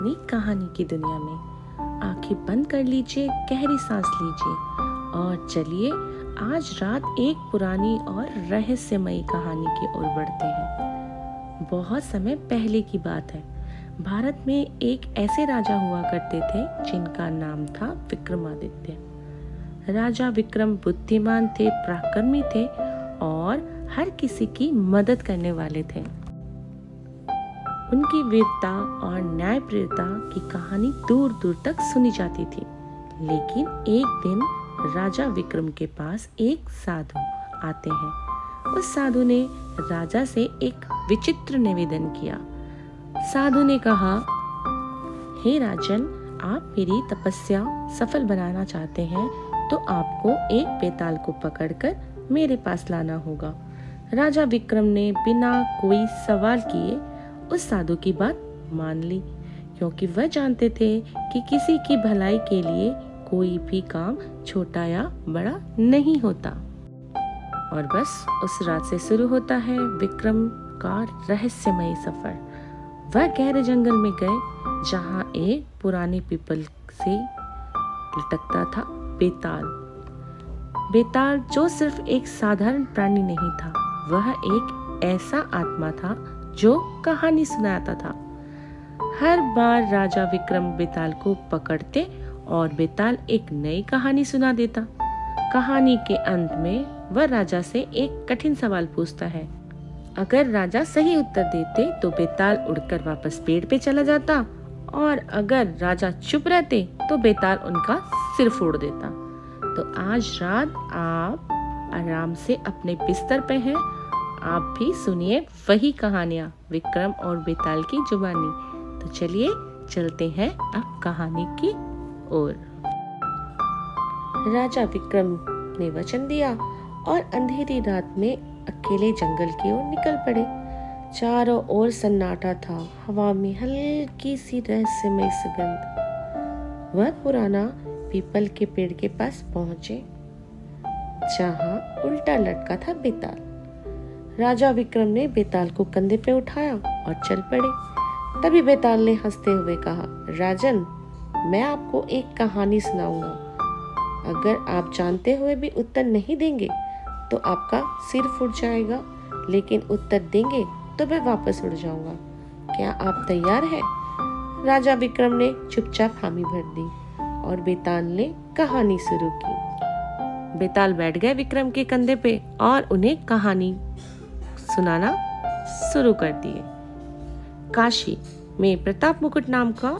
अपनी कहानी की दुनिया में आंखें बंद कर लीजिए, गहरी सांस लीजिए और चलिए आज रात एक पुरानी और रहस्यमयी कहानी की ओर बढ़ते हैं। बहुत समय पहले की बात है। भारत में एक ऐसे राजा हुआ करते थे जिनका नाम था विक्रमादित्य। राजा विक्रम बुद्धिमान थे, पराक्रमी थे और हर किसी की मदद करने वाले थे। उनकी वीरता और न्यायप्रियता की कहानी दूर दूर तक सुनी जाती थी। लेकिन एक दिन राजा विक्रम के पास एक साधु आते हैं। उस साधु ने राजा से एक विचित्र निवेदन किया। साधु ने कहा, हे राजन, आप मेरी तपस्या सफल बनाना चाहते हैं तो आपको एक बेताल को पकड़कर मेरे पास लाना होगा। राजा विक्रम ने बिना कोई सवाल किए उस साधु की बात मान ली, क्योंकि वह जानते थे कि किसी की भलाई के लिए कोई भी काम छोटा या बड़ा नहीं होता। और बस उस रात से शुरू होता है विक्रम का रहस्यमय सफर। वह गहरे जंगल में गए जहां एक पुराने पीपल से लटकता था बेताल। बेताल जो सिर्फ एक साधारण प्राणी नहीं था, वह एक ऐसा आत्मा था जो कहानी सुनाता था। हर बार राजा विक्रम बेताल को पकड़ते और बेताल एक नई कहानी सुना देता। कहानी के अंत में वह राजा से एक कठिन सवाल पूछता है। अगर राजा सही उत्तर देते तो बेताल उड़कर वापस पेड़ पे चला जाता, और अगर राजा चुप रहते तो बेताल उनका सिर फोड़ देता। तो आज रात आप आराम से अपने बिस्तर पे हैं, आप भी सुनिए वही कहानियाँ विक्रम और बेताल की जुबानी। तो चलिए चलते हैं अब कहानी की ओर। राजा विक्रम ने वचन दिया और अंधेरी रात में अकेले जंगल की ओर निकल पड़े। चारों ओर सन्नाटा था, हवा में हल्की सी रहस्यमय सुगंध। वह पुराना पीपल के पेड़ के पास पहुंचे जहां उल्टा लटका था बेताल। राजा विक्रम ने बेताल को कंधे पे उठाया और चल पड़े। तभी बेताल ने हंसते हुए कहा, राजन, मैं आपको एक कहानी सुनाऊंगा। अगर आप जानते हुए भी उत्तर नहीं देंगे तो आपका सिर फूट जाएगा, लेकिन उत्तर देंगे तो मैं वापस उड़ जाऊंगा। क्या आप तैयार हैं? राजा विक्रम ने चुपचाप हामी भर दी और बेताल ने कहानी शुरू की। बेताल बैठ गए विक्रम के कंधे पे और उन्हें कहानी सुनाना शुरू कर दिए। काशी में प्रताप मुकुट नाम का